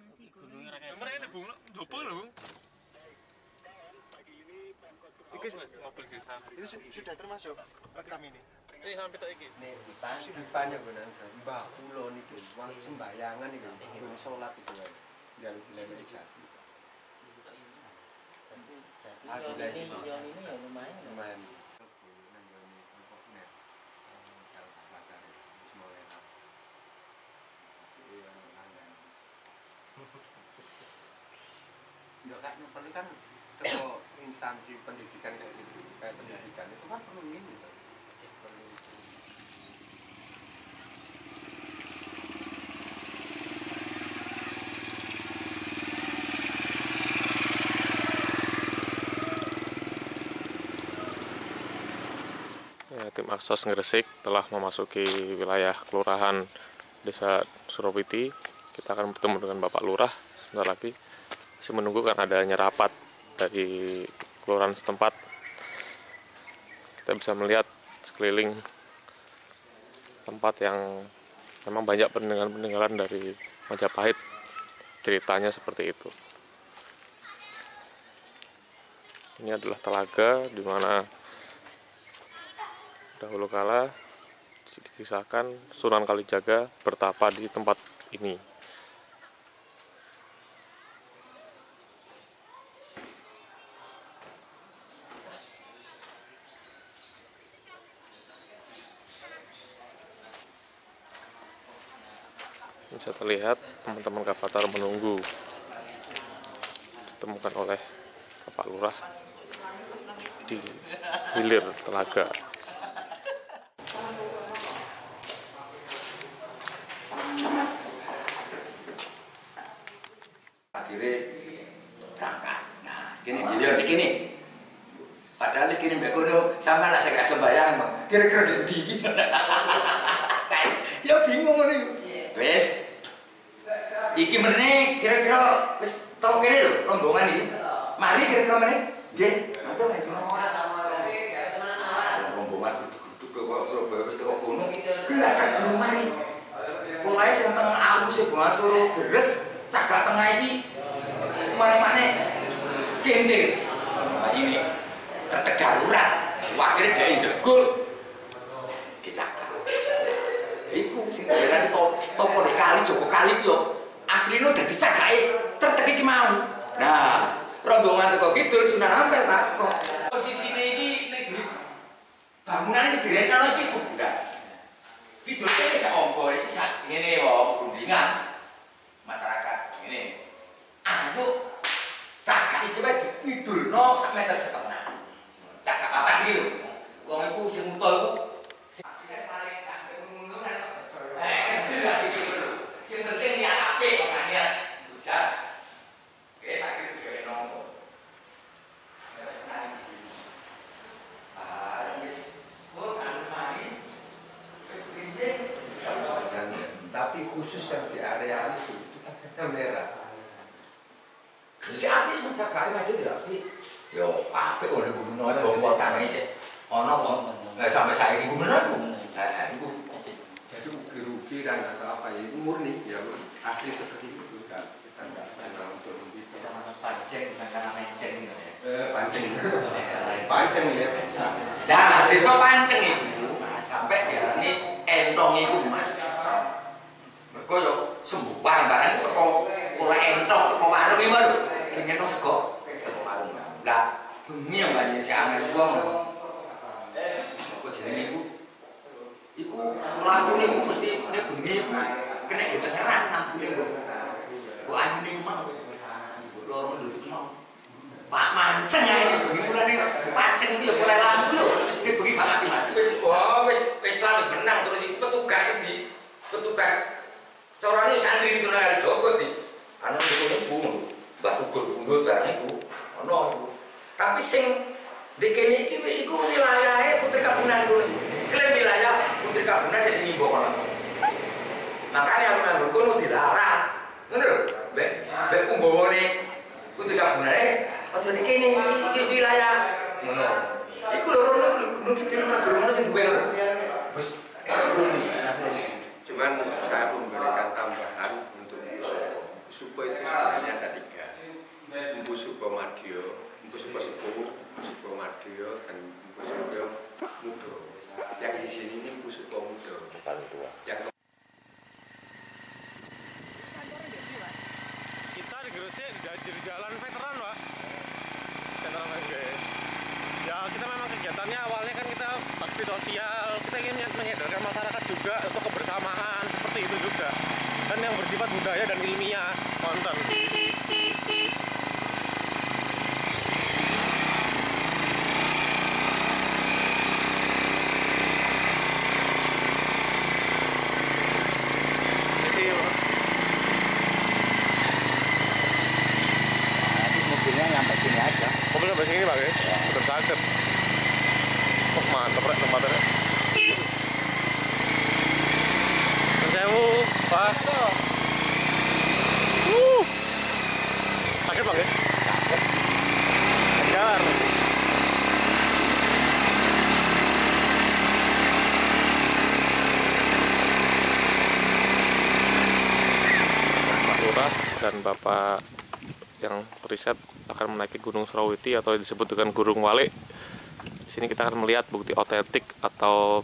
Nomor ini Bung, double loh Bung. Mobil desa. Ini sudah termasuk rekam ini. Ini sampai tak iki. Nek dipannya benar Mbah kula niku waktu sembayangan niku nggone salat itu kan. Jaluk dilemehi jati. Aku ini ya lumayan. Lumayan. Ya kan perlu kan kalau instansi pendidikan kayak gitu, kayak pendidikan itu kan perlu ini tuh. Perlu Ya, tim Aksos Gresik telah memasuki wilayah kelurahan Desa Suropiti. Kita akan bertemu dengan Bapak Lurah sebentar lagi. Masih menunggu karena adanya rapat dari kelurahan setempat. Kita bisa melihat sekeliling tempat yang memang banyak peninggalan-peninggalan dari Majapahit. Ceritanya seperti itu. Ini adalah telaga di mana dahulu kala dikisahkan Sunan Kalijaga bertapa di tempat ini. Bisa terlihat teman-teman Gavatar menunggu ditemukan oleh Bapak Lurah di hilir telaga. Akhirnya berangkat. Nah, segini dilihat gini. Padahal segini mbak kono sama nak saya sembahyang, Bang. Kira-kira di ya bingung nih. Wes. Iki meneh kira-kira wis tau kene lho rombongan iki. Mari kira-kira meneh. Nggih, matur nek rombongan kudu-kudu kok Surabaya wis kok kono. Gelakat mari. Mulai sing teng alus Bongan Suro deres cagak tengah iki mana-mana gendeng. Nah ini darurat. Akhirnya dia jegul kecakap. Iku sing beneran topo di kali Joko Kali yo asline dadi cagake tertek iki mau. Nah, rombongan teko kidul Sunan Ampel tak kok. Posisine iki nek di bangunane sing direnal iki wis bubar. Kidul iki sak ompo iki sak ngene wae rundingan masyarakat ngene. Ayo cagak iki wae diidulno sak meter setengah. Cagak apa iki lho? Wong iku sing muto iku sing penting ya apik kok kalian hujan. Oke, sakit juga nomor. tapi khusus yang di area itu kita merah. Si api masa kaya masih di api. Yo, apik oleh gubernur bongkot tanah sih. Ono kok. Nggak sampai saya di gubernur bu. Ibu. Jadi rugi dan atau apa ya itu murni ya asli seperti itu kan kita nggak pernah untuk begitu. Kita mana pancing bukan karena menceng gitu ya. Pancing. Pancing ya. Nah, desa pancing itu sampai diarani entong itu mas. Mergo yo sembuh barang-barang itu teko oleh entong teko warung iki lho. Kengeno sego teko warung. Lah bengi yang banyak si angin wong lho. Kok jenenge iku lampune iku mesti nek bengi iku kena ditengeran lampune kok. Kok aning mau. Loro ndut kilo. Pak mancing ae iki bengi mulane pancing iki ya oleh lampu lho. Iki bengi mati. Wis wis menang terus iku petugas carane santri di Sunan Kalijaga di ana niku Mbah Tugur Undut barang iku ana iku. Tapi sing dikene iki iku wilayahe Putri Kabunan kuwi. Klaim wilayah Putri Kabunan sing ngimbo kono. Makanya alun-alun kono dilarang. Ngono lho, mbek kumbawane Putri Kabunan aja dikene iki wilayah ngono. Iku lho gunung kidul durung sing duwe lho. Bos Cuman saya memberikan tambahan untuk supaya itu paling tua. Yang Kita di Gresik di jalan veteran, Pak. Veteran FGS. Ya kita memang kegiatannya awalnya kan kita bakti sosial, kita ingin menyadarkan masyarakat juga untuk kebersamaan seperti itu juga. Dan yang bersifat budaya dan ilmiah, konten. Nanti mobilnya nyampe sini aja. Mobil sampai sini, Pak, ya? Udah sakit. Oh, mantap, Rek, tempatnya. Sewu, Pak. Sakit, Pak, ya? Kejar. Pak Lurah dan Bapak yang riset akan menaiki Gunung Surawiti atau disebut dengan Gunung Wale. Di sini kita akan melihat bukti otentik atau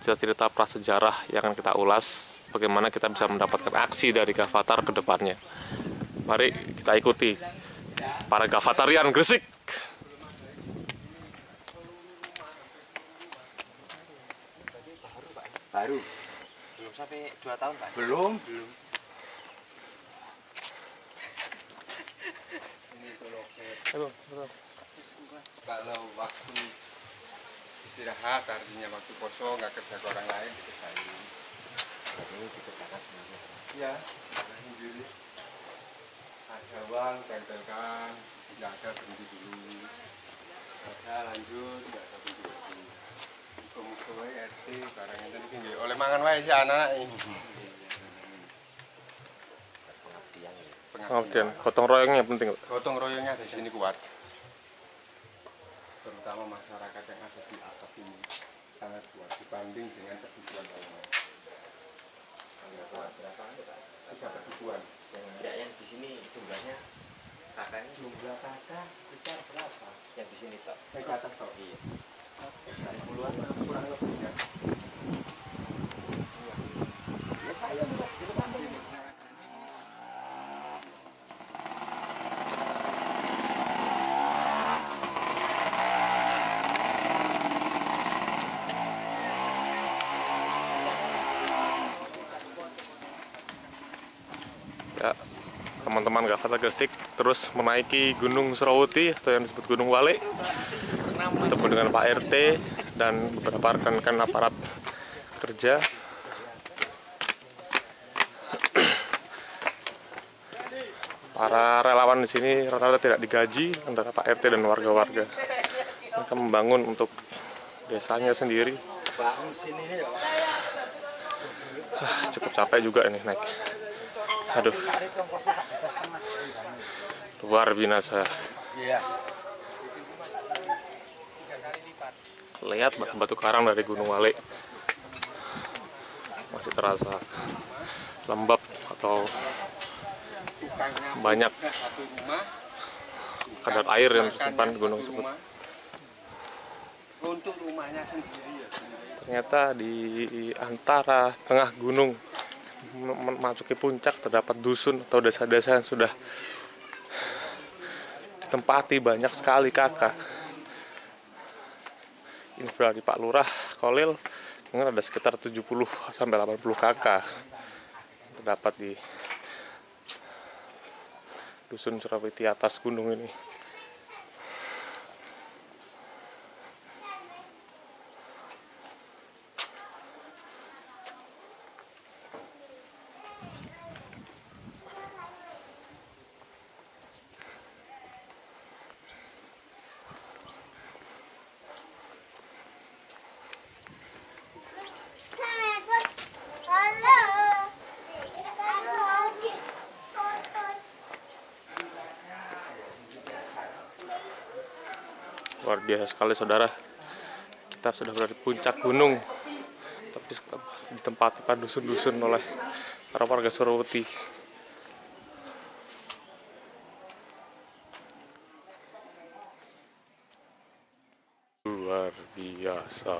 cerita-cerita prasejarah yang akan kita ulas, bagaimana kita bisa mendapatkan aksi dari Gavatar ke depannya. Mari kita ikuti para Gavatarian Gresik. Baru. Belum sampai 2 tahun, Pak. Belum. kalau waktu istirahat artinya waktu kosong nggak kerja ke orang lain dikerjain. Ini dikerjakan sendiri. Ya, sendiri. Ada uang, tempelkan, nggak ada berhenti dulu. Ada lanjut, nggak ada berhenti dulu. Muka-muka RT, barang itu tinggi. Oleh mangan wae si anak ini. Pengabdian ya. Kemudian gotong royongnya penting. Gotong royongnya di sini kuat. Terutama masyarakat yang ada di atas ini sangat kuat dibanding dengan kebutuhan lainnya. Berapa anu, Pak? 3 kebutuhan. Yang di sini jumlahnya kakaknya jumlah kakak sekitar berapa? Yang di sini Pak? Yang ke atas toh? Iya. Puluhan kurang lebih ya. Ya saya enggak di depan dulu. Ya, teman-teman Gavatar Gresik terus menaiki Gunung Surawiti atau yang disebut Gunung Wale, bertemu dengan Pak RT dan beberapa rekan-rekan aparat kerja. Para relawan di sini rata-rata tidak digaji antara Pak RT dan warga-warga. Mereka membangun untuk desanya sendiri. Bangun sini nih ya. Cukup capek juga ini naik. Aduh, luar biasa. Iya. Lihat batu karang dari Gunung Wale masih terasa lembab atau Tukangnya banyak satu rumah, kadar air yang tersimpan di gunung tersebut. untuk rumahnya sendiri ya. Ternyata di antara tengah gunung memasuki puncak terdapat dusun atau desa-desa yang sudah ditempati banyak sekali kakak. Info dari Pak Lurah Kolil dengan ada sekitar 70 sampai 80 kakak terdapat di dusun Surawiti atas gunung ini. Luar biasa sekali saudara, kita sudah berada di puncak gunung, tapi ditempati pada dusun-dusun oleh para warga Surawiti. Luar biasa.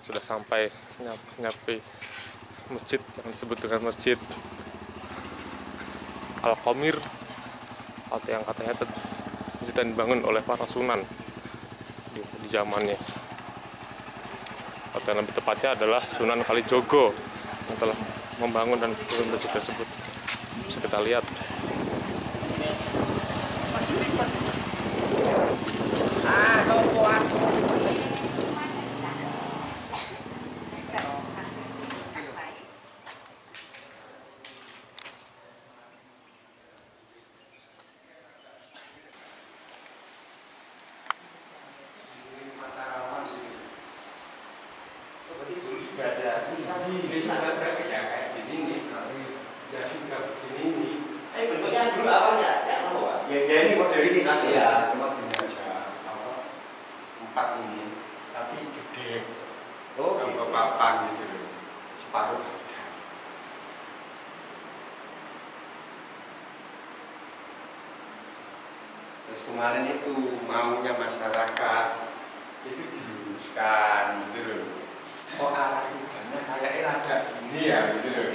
sudah sampai nyampe masjid yang disebut dengan Masjid Al-Qamir, atau yang katanya masjid yang dibangun oleh para sunan di zamannya, atau yang lebih tepatnya adalah Sunan Kalijogo yang telah membangun dan membangun masjid tersebut. Bisa kita lihat. Bentuknya dulu apa ya? Ya ini model ini kan? Iya, cuma gini aja. Empat ini, tapi gede. Oh, Yang gitu. papan gitu loh. Separuh ada. Terus kemarin itu maunya masyarakat itu diluruskan gitu loh. Kok arah kiblatnya kayaknya rada gini ya gitu loh.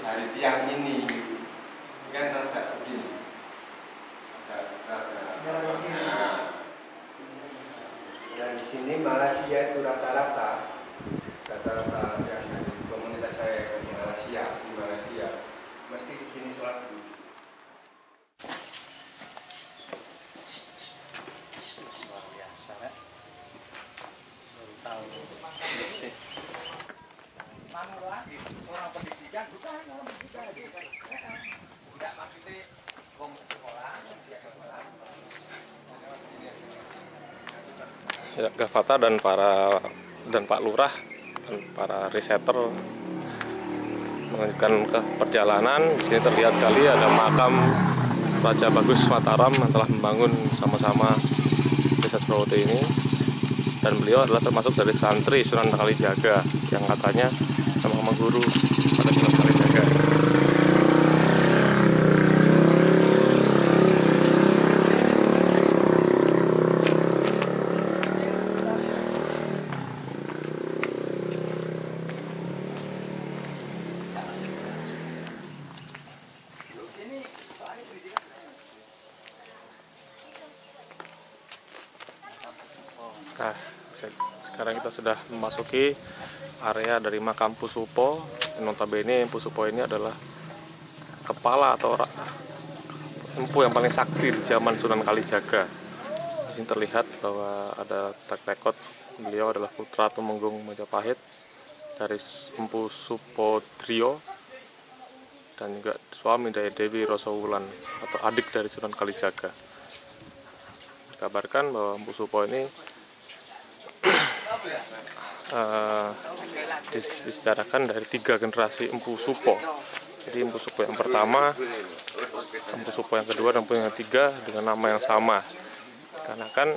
Dari tiang ini kan rada begini. Nah, dari sini Malaysia itu rata-rata yang dari komunitas saya di Malaysia mesti di sini sholat dulu. Luar biasa, Pak. Baru tahu. Manu lagi, orang pendidikan bukan orang pendidikan. Tidak maksudnya sekolah. Ya, Gavata dan Pak Lurah dan para riseter melanjutkan ke perjalanan. Di sini terlihat sekali ada makam Raja Bagus Mataram yang telah membangun sama-sama desa Surawati ini, dan beliau adalah termasuk dari santri Sunan Kalijaga yang katanya sama-sama guru pada Sunan Kalijaga. Nah, sekarang kita sudah memasuki area dari makam Pusupo. Notabene Pusupo ini adalah kepala atau empu yang paling sakti di zaman Sunan Kalijaga. Di sini terlihat bahwa ada track record beliau adalah putra Tumenggung Majapahit dari Empu Supodrio dan juga suami dari Dewi Rosowulan atau adik dari Sunan Kalijaga. Dikabarkan bahwa Empu Supo ini disejarahkan dari 3 generasi Empu Supo. Jadi Empu Supo yang pertama, Empu Supo yang kedua, dan Empu yang ketiga dengan nama yang sama. Karena kan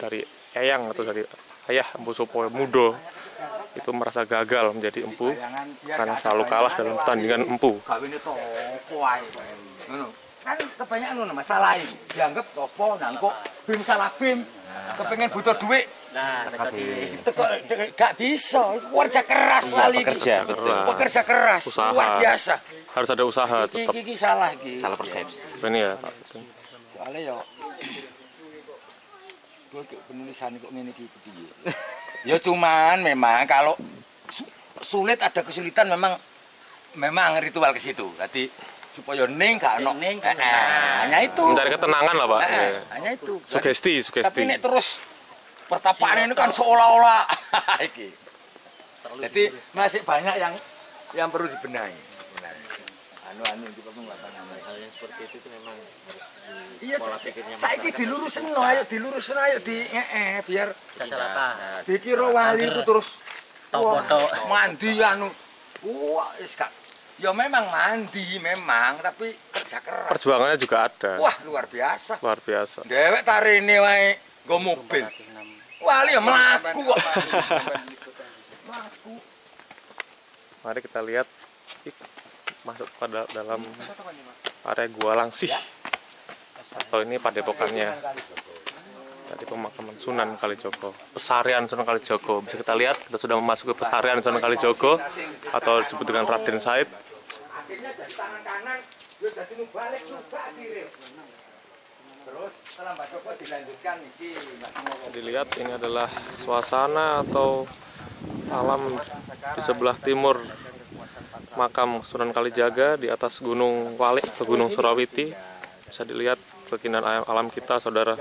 dari eyang atau dari ayah Empu Supo Mudo itu merasa gagal menjadi empu karena selalu kalah dalam pertandingan empu. Kan kebanyakan masalah ini dianggap topo nangkok bim salah bim kepengen butuh duit. Nah, Itu kok gak bisa, kerja keras kali pekerja keras Usaha. luar biasa. Harus ada usaha tetap. Iki salah iki. Salah persepsi. Ini ya Pak. Soalnya ya gue penulisan kok ngene iki piye. Ya cuman memang kalau sulit ada kesulitan memang ritual ke situ. Jadi supaya ning gak ono. Hanya itu. Mencari ketenangan lah Pak. Hanya itu. Sugesti. Tapi nek terus pertapaan ini kan seolah-olah iki. Jadi masih banyak yang perlu dibenahi. Anu itu hal yang seperti itu memang harus di pola pikirnya masyarakat. Saiki dilurusno ayo biar dikira wali ku terus mandi anu. Wah, wis gak. Ya memang mandi tapi kerja keras. Perjuangannya juga ada. Wah, luar biasa. Luar biasa. Dewek tarine wae nggo mobil. Wali ya melaku kok. Melaku. Mari kita lihat masuk pada dalam area Gua Langsih atau ini padepokannya dari pemakaman Sunan Kalijogo, pesarian Sunan Kalijogo. Bisa kita lihat, kita sudah memasuki pesarian Sunan Kalijogo atau disebut dengan Raden Said. Akhirnya dari tangan kanan dia jadi balik juga kiri. Terus setelah Mbak Joko dilanjutkan iki Dilihat ini adalah suasana atau alam di sebelah timur makam Sunan Kalijaga di atas Gunung Walik atau Gunung Surawiti. Bisa dilihat keindahan alam kita, saudara.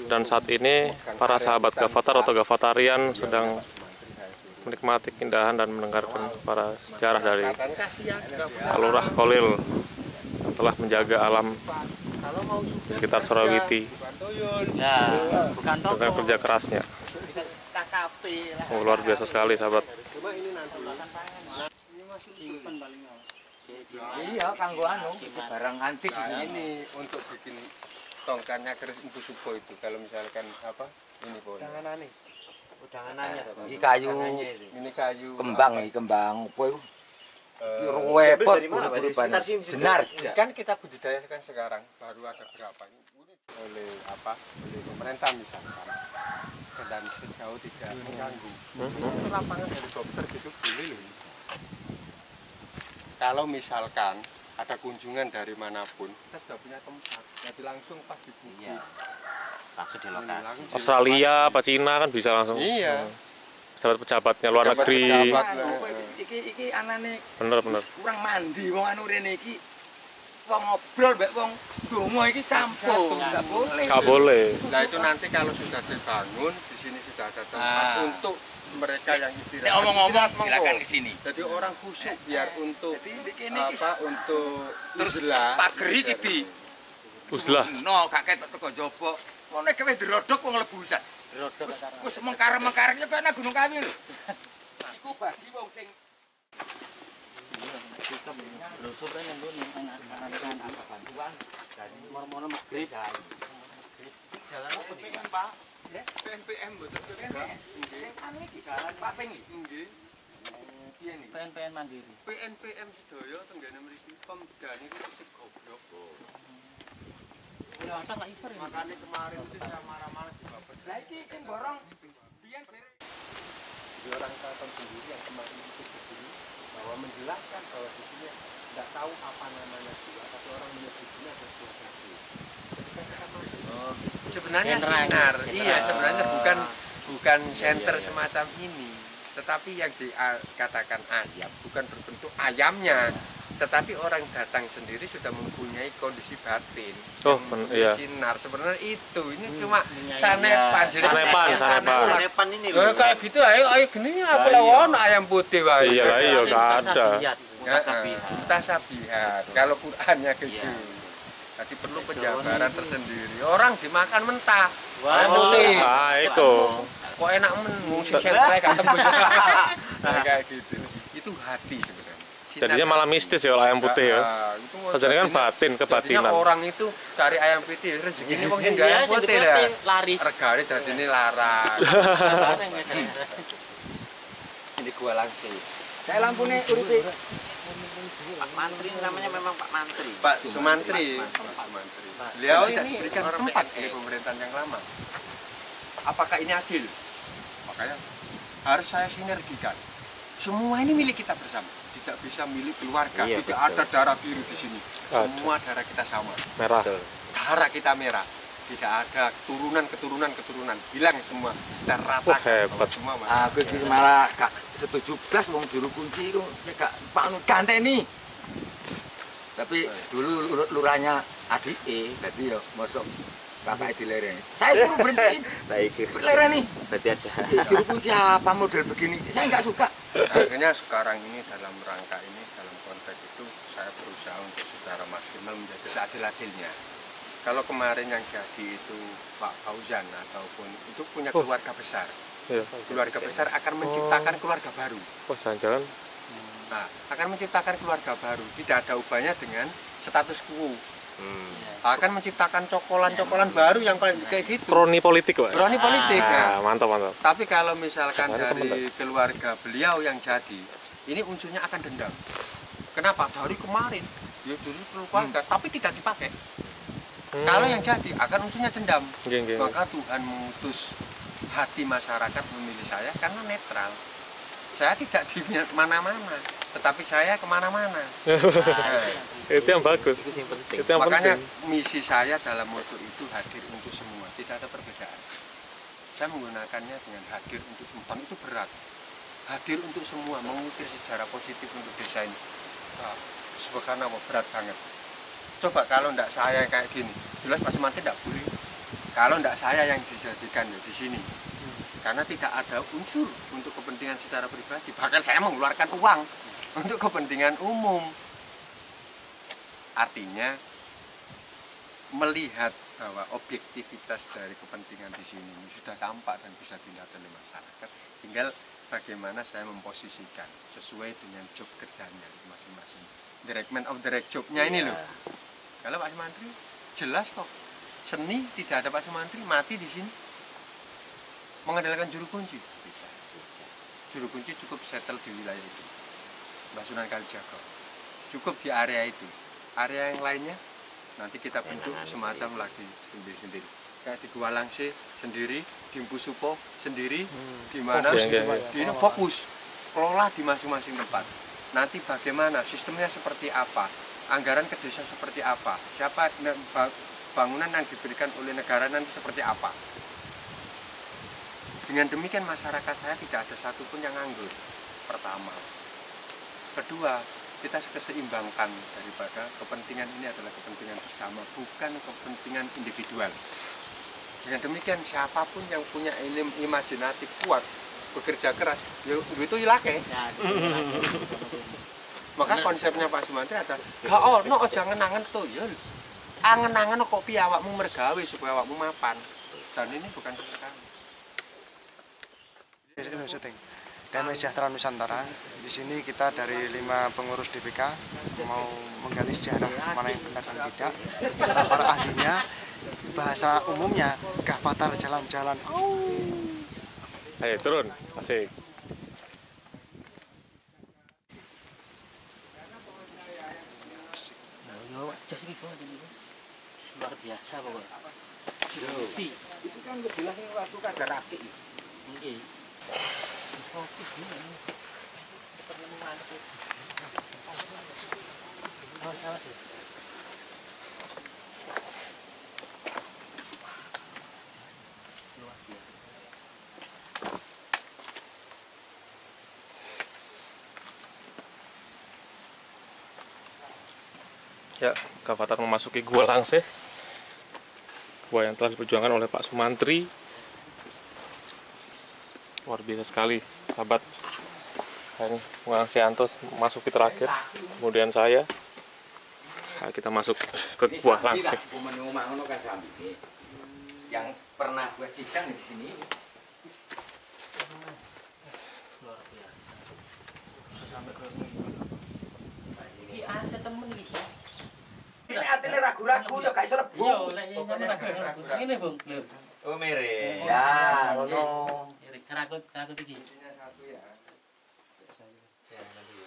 Dan saat ini para sahabat Gavatar atau Gavatarian sedang menikmati keindahan dan mendengarkan para sejarah dari Lurah Kolil yang telah menjaga alam sekitar Surawiti Ya, bukan dengan kerja kerasnya. KKP lah. Oh, luar biasa sekali, sahabat. Simpen paling mau. iya kanggo anu barang antik ini untuk bikin tongkatnya keris Empu Supo itu kalau misalkan apa ini pohon Udanganannya tuh. iki kayu ini kayu kembang iki kembang opo iku Diambil dari mana, Pak? Di sekitar sini. jenar kan kita budidayakan sekarang baru ada berapa ini oleh apa oleh pemerintah misalkan dan sejauh tidak mengganggu itu lapangan helikopter gitu boleh loh. Kalau misalkan ada kunjungan dari manapun kita sudah punya tempat jadi langsung pas di bukit Langsung di lokasi. Langsung di Australia, apa Cina kan bisa langsung. iya Pejabat-pejabatnya luar negeri. iki anane Bener. kurang mandi wong anu rene iki wong ngobrol mbek wong donga iki campur enggak boleh Nggak boleh. nah itu nanti kalau sudah dibangun di sini sudah ada tempat untuk mereka yang istirahat ngomong-ngomong Istirahat, silakan monggo. ke sini Jadi orang khusyuk biar untuk jadi kene iki apa untuk terus uzlah. pager iki di Uzlah. no gak ketok teko jaba ngene gawe dirodok wong lebusan wis mengkarem-mengkarem kok ana Gunung Kawi lho iku bagi wong sing Brosur kan yang dulu anak-anak apa bantuan dari mormono maghrib. Jalan apa nih Pak? PNPM betul sing anu iki jalan Pak Peng iki nggih piye nih PNPN Mandiri. PNPM sedaya tenggene mriki pemdane itu sing goblok. Ya, tak lah iver. Makanya kemarin itu saya marah-marah di Bapak. lah iki sing borong biyen jere Di orang Keraton sendiri yang kemarin itu berdiri bahwa menjelaskan bahwa di sini tidak tahu apa namanya gua, tapi orang menyebutnya ada gua gede. Ketika kita masuk, sebenarnya Sentra, sinar, sentra. iya sebenarnya bukan center semacam ini, tetapi yang dikatakan ayam bukan berbentuk ayamnya, tetapi orang datang sendiri sudah mempunyai kondisi batin, Oh, iya. sinar sebenarnya itu, ini cuma Iya. sanepan, jadi Sanepan. Sanepan ini Loh, kayak gitu ayo gini apa lawan ayam putih wae. Iya lah, iya gak ada. Tasabihat. Kalau Qur'annya gitu. Iya. Jadi perlu penjabaran tersendiri. Orang dimakan mentah. Wah. Ayam putih. Nah, itu. Kok enak sing sentre gak tembus. Nah, kayak gitu. Itu hati sebenarnya. Jadinya malah mistis ya kalau ayam putih ya. Sebenarnya kan batin, kebatinan. Jadinya orang itu cari ayam putih rezeki wong sing ayam putih lah. laris. Regane dadine laras. ini gua langsung saya lampune uripe Pak Mantri namanya memang Pak Mantri. Pak Sumantri. Beliau ini berikan orang tempat PNI pemerintahan yang lama. apakah ini adil Makanya harus saya sinergikan. Semua ini milik kita bersama. Tidak bisa milik keluarga. Iya, Tidak betul. ada darah biru di sini. Ada. Semua darah kita sama. Merah. Darah kita merah. Tidak ada keturunan. Hilang semua. Kita ratakan. Wah, hebat. Semua Mas. aku iki malah gak setuju blas wong juru kunci iku gak Pak anu ganteni tapi dulu lurahnya adike dadi ya mosok kakak dilereni saya suruh berhentiin Baik. lereni Berarti ada. juru kunci apa model begini saya nggak suka Akhirnya sekarang ini dalam rangka ini, dalam konteks itu saya berusaha untuk secara maksimal menjadi seadil-adilnya. Kalau kemarin yang jadi itu Pak Fauzan ataupun itu punya keluarga besar. Iya. Keluarga besar akan menciptakan keluarga baru. Wah, jangan-jangan Nah, akan menciptakan keluarga baru. Tidak ada ubahnya dengan status quo. Akan menciptakan cokolan-cokolan baru yang kayak gitu. kroni politik, Pak. Berani politik. Nah, Nah, mantap. tapi kalau misalkan Sebenarnya dari keluarga beliau yang jadi, ini unsurnya akan dendam. Kenapa? Dari kemarin, ya dulu keluarga, tapi tidak dipakai. Kalau yang jadi akan unsurnya dendam. Nggih, nggih. Maka Tuhan mengutus hati masyarakat memilih saya karena netral. Saya tidak di mana-mana, tetapi saya kemana-mana. Itu yang bagus. Itu yang penting. Itu yang Makanya penting. misi saya dalam moto itu hadir untuk semua, tidak ada perbedaan. Saya menggunakannya dengan hadir untuk semua, itu berat. Hadir untuk semua, mengukir sejarah positif untuk desa ini. Subhanallah, berat banget. Coba kalau tidak saya kayak gini, jelas Pak Sumanti tidak boleh. Kalau tidak saya yang dijadikan ya di sini. Karena tidak ada unsur untuk kepentingan secara pribadi. Bahkan saya mengeluarkan uang untuk kepentingan umum. Artinya melihat bahwa objektivitas dari kepentingan di sini sudah tampak dan bisa dilihat oleh masyarakat. Tinggal bagaimana saya memposisikan sesuai dengan job kerjanya masing-masing. Directment of direct job-nya ini loh. Kalau Pak Sumantri jelas kok. Seni tidak ada Pak Sumantri mati di sini. Mengandalkan juru kunci bisa. Juru kunci cukup settle di wilayah itu. Mbah Sunan Kalijaga. Cukup di area itu. Area yang lainnya nanti kita bentuk semacam lagi sendiri-sendiri. Kayak di Gua Langse sendiri, di Mpu Supo sendiri, di mana di ini fokus kelola di masing-masing tempat. Nanti bagaimana sistemnya seperti apa, anggaran ke desa seperti apa, siapa bangunan yang diberikan oleh negara nanti seperti apa. Dengan demikian masyarakat saya tidak ada satupun yang nganggur. Pertama. Kedua, kita keseimbangkan daripada kepentingan ini adalah kepentingan bersama, bukan kepentingan individual. Dengan demikian siapapun yang punya imajinatif kuat, bekerja keras, ya itu ilake. Maka konsepnya Pak Sumantri ada, no jangan angen tuh ya. Angen-angen kok piye awakmu mergawe supaya awakmu mapan. Dan ini bukan kami. Damai Sejahtera Nusantara. Di sini kita dari 5 pengurus DPK mau menggali sejarah mana yang benar dan tidak. Sejarah para ahlinya, bahasa umumnya Gavatar jalan-jalan. Ayo turun, asik. Luar biasa pokoknya. Itu kan jelas waktu kadar akik. Nggih. Fokus ini. Ya, Gavatar memasuki Gua Langse. Gua yang telah diperjuangkan oleh Pak Sumantri. Luar biasa sekali, sahabat. Ini Gua Langse Antos masuki terakhir. Kemudian saya. Nah, kita masuk ke Gua Langse. Yang pernah buat sidang di sini. Luar biasa. Sampai ke iki aset temen iki. Ini artinya ragu-ragu ya gak iso lebu. Iya, lek ragu. Ngene, Bung. Lho. Oh mere. Ya, ngono. Kerakut iki.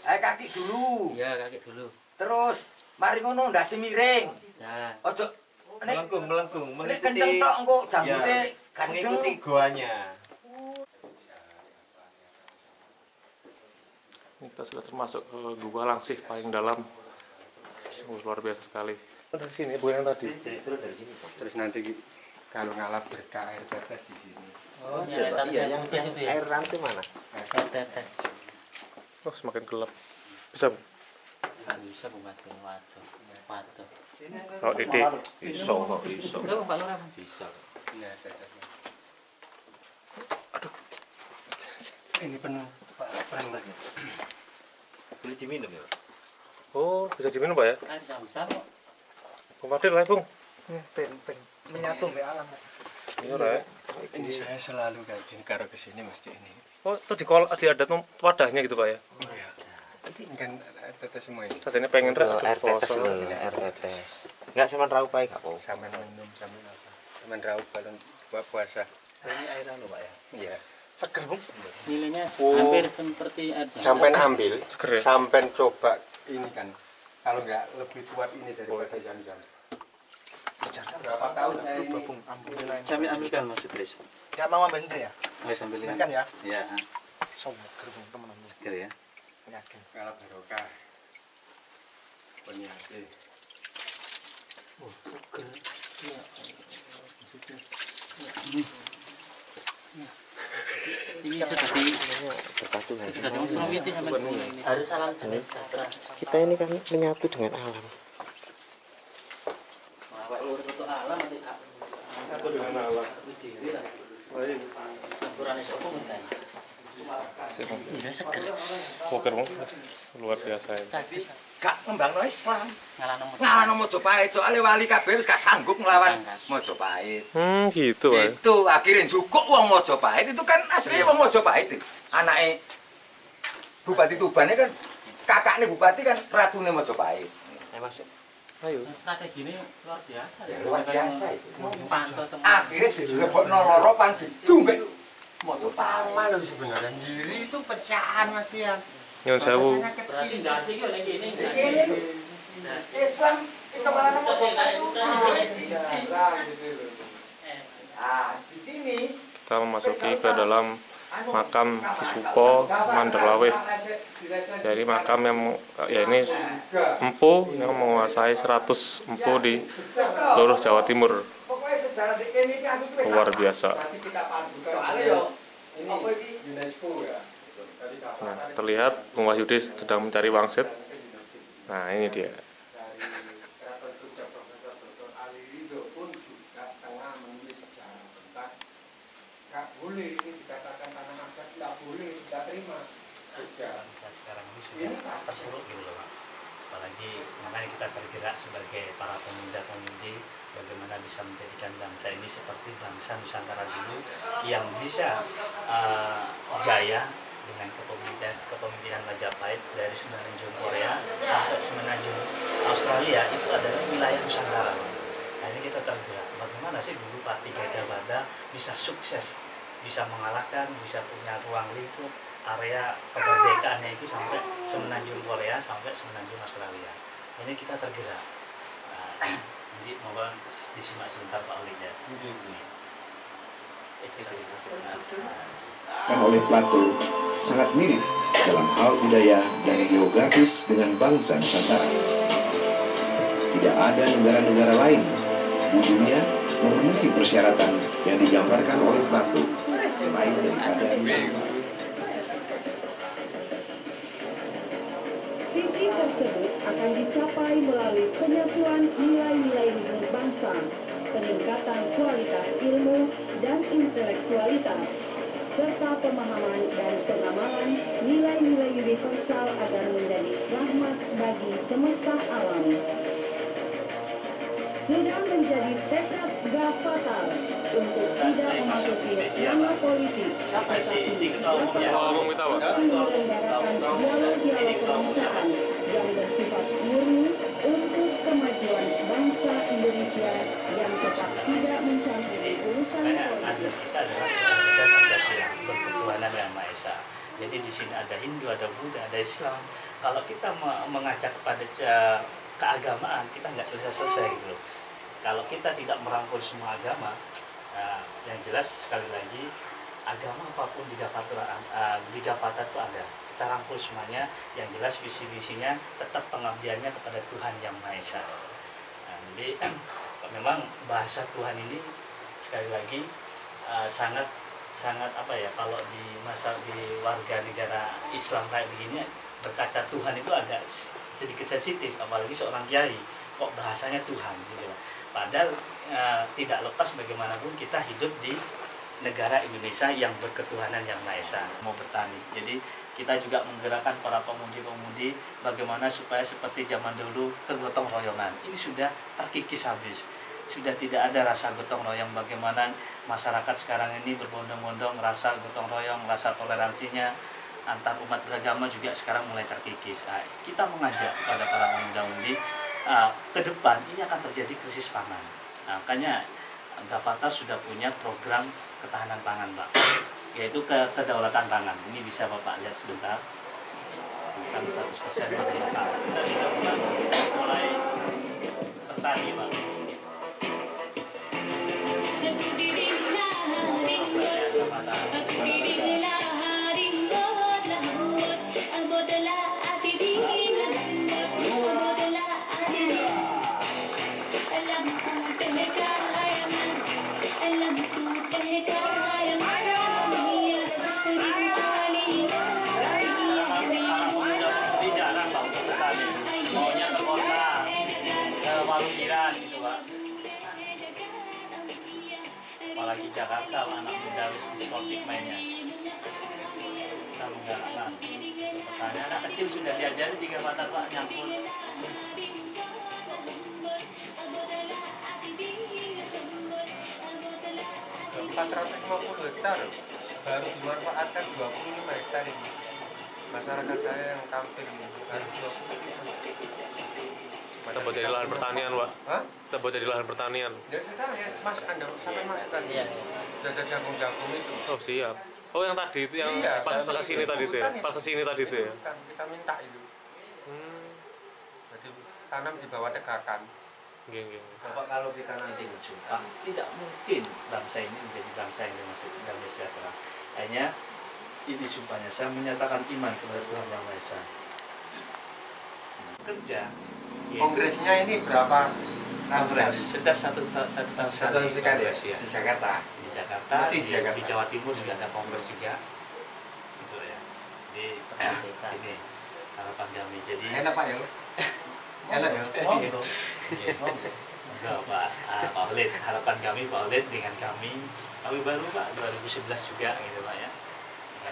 Kaki dulu. Iya, kaki dulu. Terus mari ngono ndase miring. Nah, Ojo Melengkung nek kenceng tok engko jambute gak mengikuti goanya. Ini kita sudah termasuk ke Gua Langse paling dalam. Luar biasa sekali. Dari sini, bukan yang tadi. Terus dari sini. Terus nanti kalau ngalap berkah air tetes di sini. oh, Iya, yang itu ya. air rantai mana? Tetes. Oh, semakin gelap. Bisa, Bu? Bisa buat waduh. Waduh. Saat titik. Iso kok, iso. Lho, Pak Lurah. Bisa. Iya, tetesnya. Aduh. Ini penuh, Pak. Penuh. Boleh diminum ya? Oh, bisa diminum, Pak ya? Bisa kok. Bung Fadil lah, Bung. Ben menyatu mbek alam. Iya, Rek. Ini saya selalu kayak gini, kalau kesini mesti ini. Oh, itu di adat wadahnya gitu, Pak ya? Oh iya. Ini kan air tetes semua ini. Sajane pengen Rek. Air tetes loh, air tetes. Enggak sama raup aja gak apa. Sampai minum, sampai apa. Sampai raup balon buat puasa. Ini air anu, Pak ya? Iya. Seger, Bung. Nilainya Oh. hampir seperti air jalan. Sampai ambil, Seger ya? sampai coba ini kan. Kalau nggak lebih kuat ini daripada jam-jam. Sejarah berapa tahun saya ini Kami ambilkan Mas Idris. Nggak mau ambil ini ya? Nggak sambil Ini kan ya? Iya, Seger teman-teman. seger ya. Yakin. kalau barokah penyakit. Oh, seger. Iya. Ini seperti harus salam jenis Kita ini kan menyatu dengan alam. alam Satu dengan alam. iya seger Poker Bang. Luar biasa ini. Gak ngembangno Islam. ngalano Ngalahno Mojopahit soalnya wali kabeh wis gak sanggup nglawan Mojopahit. Gitu ya. Itu akhirnya cukup wong Mojopahit itu kan aslinya wong Mojopahit itu. Anake Bupati Tuban kan kakaknya bupati kan ratune Mojopahit. Ayo. strategi ini luar biasa Ya luar biasa itu. pantau teman Akhirnya dilebokno loro pan didumbek Mojopahit. Mana sebenarnya Giri itu pecahan Mas Ian. Nyun sewu. berarti dasi ki oleh gini Islam malah nang Mojopahit. Ah, di sini Kita memasuki ke dalam makam Kisupo Manderlaweh. Jadi makam yang ya ini empu yang menguasai 100 empu di seluruh Jawa Timur. pokoknya sejarah di kene iki aku wis Luar biasa. soalnya yo Ini apa iki UNESCO ya. Nah, terlihat Bung Wahyudi sedang mencari wangsit. Nah, ini dia. Dari Keraton Jogja Profesor Dr. Ali Ridho pun juga tengah menulis sejarah tentang nggak boleh ini dikatakan tanah adat, nggak boleh, nggak terima Jogja. bangsa sekarang ini sudah terpuruk gitu loh Pak. Apalagi makanya kita tergerak sebagai para pemuda-pemudi bagaimana bisa menjadikan bangsa ini seperti bangsa Nusantara dulu yang bisa jaya dengan kepemimpinan Majapahit dari semenanjung Korea sampai semenanjung Australia itu adalah wilayah Nusantara. Nah ini kita tergerak bagaimana sih dulu Patih Gajah Mada bisa sukses, bisa mengalahkan, bisa punya ruang lingkup area kemerdekaannya itu sampai semenanjung Korea sampai semenanjung Australia. Ini kita tergerak. Jadi mohon disimak sebentar Pak Olid ya. oleh Plato sangat mirip dalam hal budaya dan geografis dengan bangsa Nusantara. Tidak ada negara-negara lain di dunia memenuhi persyaratan yang digambarkan oleh Plato selain daripada Nusantara. Visi tersebut akan dicapai melalui penyatuan nilai-nilai luhur bangsa, peningkatan kualitas ilmu dan intelektualitas, serta pemahaman dan pengamalan nilai-nilai universal agar menjadi rahmat bagi semesta alam. Sudah menjadi tekad Gavatar untuk tidak memasuki ranah politik, tetapi Gavatar menyelenggarakan dialog-dialog kebangsaan yang bersifat murni untuk kemajuan bangsa Indonesia yang tetap tidak mencampuri urusan politik. Asas kita adalah asas Pancasila, berketuhanan yang Maha Esa. Jadi di sini ada Hindu, ada Buddha, ada Islam. Kalau kita mengajak kepada keagamaan, kita nggak selesai-selesai gitu loh. Kalau kita tidak merangkul semua agama, yang jelas sekali lagi agama apapun di Gavatar itu ada. Kita rangkul semuanya, yang jelas visi-visinya tetap pengabdiannya kepada Tuhan yang Maha Esa. Nah, jadi memang bahasa Tuhan ini sekali lagi sangat apa ya, kalau di warga negara Islam kayak begini berkaca Tuhan itu agak sedikit sensitif, apalagi seorang kiai kok bahasanya Tuhan gitu. Padahal tidak lepas bagaimanapun kita hidup di negara Indonesia yang berketuhanan yang Maha Esa, mau bertani. Jadi kita juga menggerakkan para pemudi-pemudi bagaimana supaya seperti zaman dulu kegotong royongan. Ini sudah terkikis habis. Sudah tidak ada rasa gotong royong, bagaimana masyarakat sekarang ini berbondong-bondong, rasa gotong royong, rasa toleransinya antar umat beragama juga sekarang mulai terkikis. Nah, kita mengajak kepada para pemuda-pemudi ke depan ini akan terjadi krisis pangan. Nah, makanya Gavatar sudah punya program ketahanan pangan Pak, yaitu kedaulatan pangan. Ini bisa Bapak lihat sebentar. Bukan 100% lokal. Kita juga mulai bertani Pak. Ini jarang Pak untuk kesana. Maunya ke kota, ke Warung Miras gitu Pak. Apalagi Jakarta, anak muda wis diskotik mainnya. Kita enggak kan. Pertanyaan anak kecil sudah diajari 3 mata Pak nyangkut. 450 hektar baru dimanfaatkan 25 hektar ini. Masyarakat saya yang tampil ini baru 25. Kita buat jadi lahan pertanian, Pak. Hah? Kita buat jadi lahan pertanian. Ya sekarang ya, Mas, Anda sampai masukkan ya. Jaga jagung-jagung itu. Oh siap. Oh yang tadi itu yang Iya, pas ke sini tadi itu ya. Pas ke sini tadi itu ya. Kan kita minta itu. Jadi tanam di bawah tegakan. Geng. Bapak, kalau kita nanti bersumpah, tidak mungkin bangsa ini menjadi bangsa yang damai sejahtera. Hanya ini sumpahnya, saya menyatakan iman kepada Tuhan Yang Maha Esa. Kerja. Kongresnya ini berapa? Kongres setiap satu tahun sekali. Kongres, ya. Di Jakarta. Di Jakarta, Mesti di Jakarta. di Jawa Timur juga ada kongres juga. Gitu ya. Jadi ini harapan kami. Jadi Enak Pak ya? Enak ya? Enggak Pak, Pak Ulid, harapan kami Pak Ulid dengan kami baru Pak 2011 juga gitu Pak ya.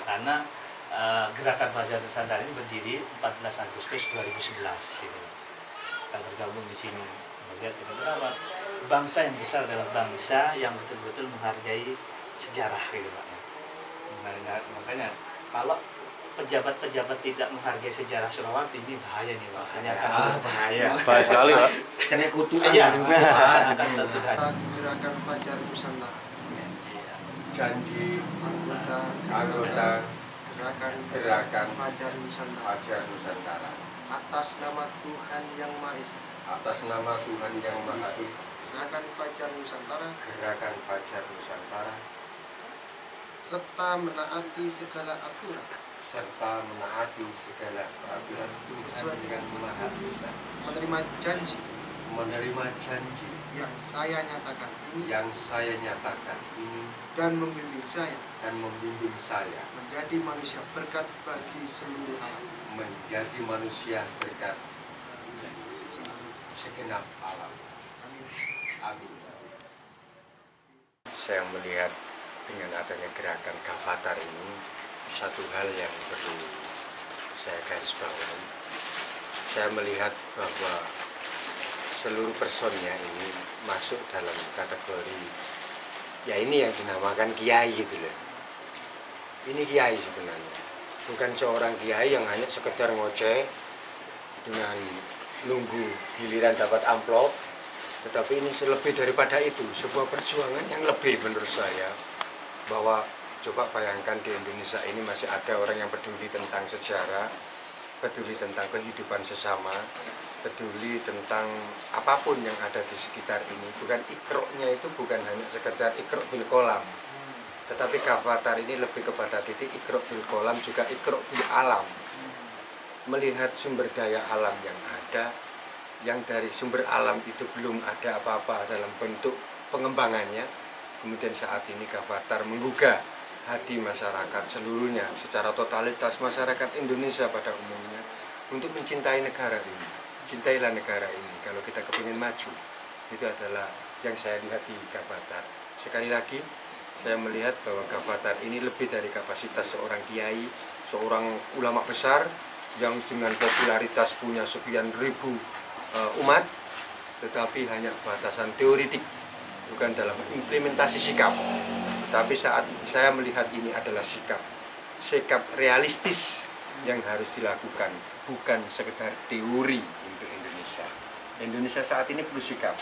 Karena gerakan Fajar Nusantara ini berdiri 14 Agustus 2011 gitu. Kita bergabung di sini melihat betapa bangsa yang besar adalah bangsa yang betul-betul menghargai sejarah gitu Pak ya. Makanya kalau pejabat-pejabat tidak menghargai sejarah Surawati ini bahaya nih Pak. Hanya akan bahaya. Bahaya sekali, Pak. Kena kutu. Iya. Akan satu hari. Gerakan Fajar Nusantara. Janji anggota gerakan Fajar Nusantara Fajar Nusantara atas nama Tuhan Yang Maha Esa. atas nama Tuhan Yang Maha Esa. Gerakan Fajar Nusantara Gerakan Fajar Nusantara serta menaati segala aturan sesuai dengan Maha Esa. menerima janji yang saya nyatakan ini dan membimbing saya menjadi manusia berkat bagi seluruh alam. Segenap alam. Amin. Saya melihat dengan adanya gerakan Gavatar ini satu hal yang perlu saya garis bawahi. Saya melihat bahwa seluruh personnya ini masuk dalam kategori ya ini yang dinamakan kiai gitu loh. Ini kiai sebenarnya, bukan seorang kiai yang hanya sekedar ngoceh dengan nunggu giliran dapat amplop, tetapi ini lebih daripada itu, sebuah perjuangan yang lebih menurut saya. Bahwa coba bayangkan di Indonesia ini masih ada orang yang peduli tentang sejarah, peduli tentang kehidupan sesama, peduli tentang apapun yang ada di sekitar ini. Bukan ikroknya itu bukan hanya sekedar ikrok bil kolam, tetapi Gavatar ini lebih kepada titik ikrok bil kolam juga ikrok bil alam. Melihat sumber daya alam yang ada, yang dari sumber alam itu belum ada apa-apa dalam bentuk pengembangannya. Kemudian saat ini Gavatar menggugah hati masyarakat seluruhnya, secara totalitas masyarakat Indonesia pada umumnya untuk mencintai negara ini. Cintailah negara ini kalau kita kepingin maju. Itu adalah yang saya lihat di Gavatar. Sekali lagi saya melihat bahwa Gavatar ini lebih dari kapasitas seorang kiai, seorang ulama besar yang dengan popularitas punya sekian ribu umat, tetapi hanya batasan teoritik, bukan dalam implementasi sikap. Tapi saat saya melihat ini adalah sikap realistis yang harus dilakukan, bukan sekedar teori untuk Indonesia. Indonesia saat ini perlu sikap.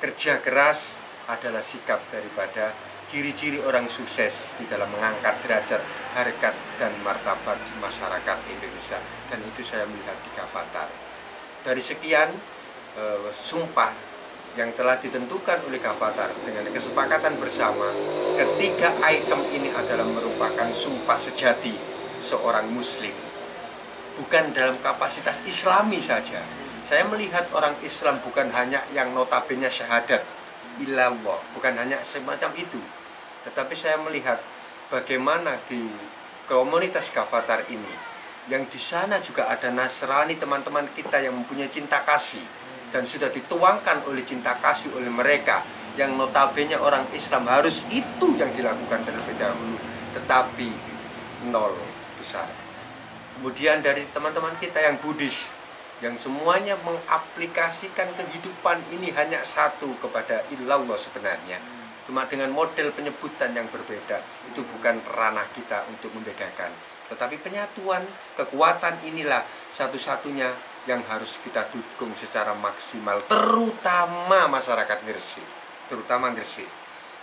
Kerja keras adalah sikap daripada ciri-ciri orang sukses di dalam mengangkat derajat, harkat, dan martabat masyarakat Indonesia. Dan itu saya melihat di Gavatar. Dari sekian sumpah yang telah ditentukan oleh Gavatar dengan kesepakatan bersama, ketiga item ini adalah merupakan sumpah sejati seorang muslim, bukan dalam kapasitas islami saja. Saya melihat orang Islam bukan hanya yang notabene syahadat, illallah, bukan hanya semacam itu. Tetapi saya melihat bagaimana di komunitas Gavatar ini, yang di sana juga ada Nasrani, teman-teman kita yang mempunyai cinta kasih, dan sudah dituangkan oleh cinta kasih oleh mereka, yang notabene orang Islam harus itu yang dilakukan terlebih dahulu, tetapi nol besar. Kemudian dari teman-teman kita yang Buddhis, yang semuanya mengaplikasikan kehidupan ini hanya satu kepada illallah sebenarnya, cuma dengan model penyebutan yang berbeda. Itu bukan ranah kita untuk membedakan, tetapi penyatuan kekuatan inilah satu-satunya yang harus kita dukung secara maksimal, terutama masyarakat Gresik, terutama Gresik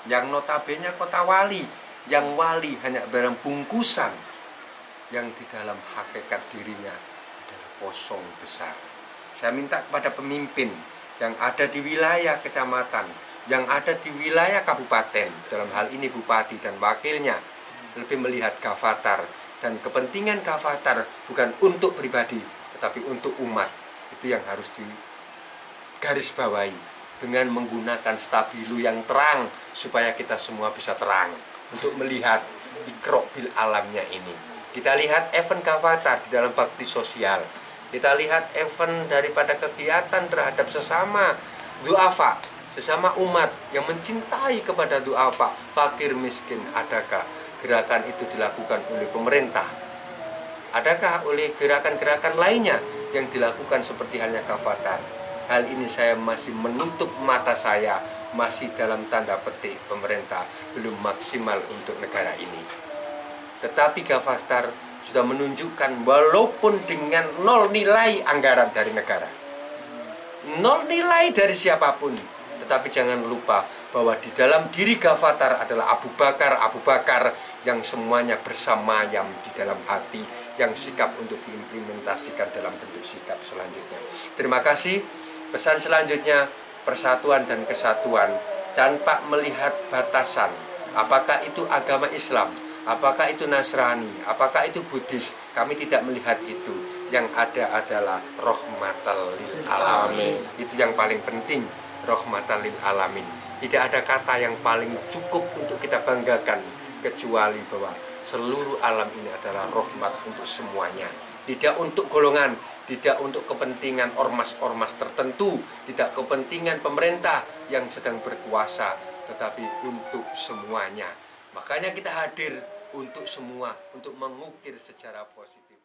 yang notabene kota wali, yang wali hanya barang bungkusan, yang di dalam hakikat dirinya adalah kosong besar. Saya minta kepada pemimpin yang ada di wilayah kecamatan, yang ada di wilayah kabupaten, dalam hal ini bupati dan wakilnya, lebih melihat Gavatar dan kepentingan Gavatar bukan untuk pribadi, tetapi untuk umat. Itu yang harus digarisbawahi dengan menggunakan stabilo yang terang, supaya kita semua bisa terang untuk melihat Iqra bil alamnya ini. Kita lihat event Gavatar di dalam bakti sosial, kita lihat event daripada kegiatan terhadap sesama duafa, sesama umat yang mencintai kepada duafa, fakir miskin. Adakah gerakan itu dilakukan oleh pemerintah? Adakah oleh gerakan-gerakan lainnya yang dilakukan seperti halnya Gavatar? Hal ini saya masih menutup mata saya, masih dalam tanda petik pemerintah belum maksimal untuk negara ini. Tetapi Gavatar sudah menunjukkan walaupun dengan nol nilai anggaran dari negara, nol nilai dari siapapun, tetapi jangan lupa bahwa di dalam diri Gavatar adalah Abu Bakar yang semuanya bersamayam di dalam hati, yang sikap untuk diimplementasikan dalam bentuk sikap selanjutnya. Terima kasih. Pesan selanjutnya, persatuan dan kesatuan tanpa melihat batasan. Apakah itu agama Islam, apakah itu Nasrani, apakah itu Buddhis, kami tidak melihat itu. Yang ada adalah rahmatal lil alamin. Itu yang paling penting, rahmatal lil alamin. Tidak ada kata yang paling cukup untuk kita banggakan kecuali bahwa seluruh alam ini adalah rahmat untuk semuanya. Tidak untuk golongan, tidak untuk kepentingan ormas-ormas tertentu, tidak kepentingan pemerintah yang sedang berkuasa, tetapi untuk semuanya. Makanya kita hadir untuk semua, untuk mengukir secara positif.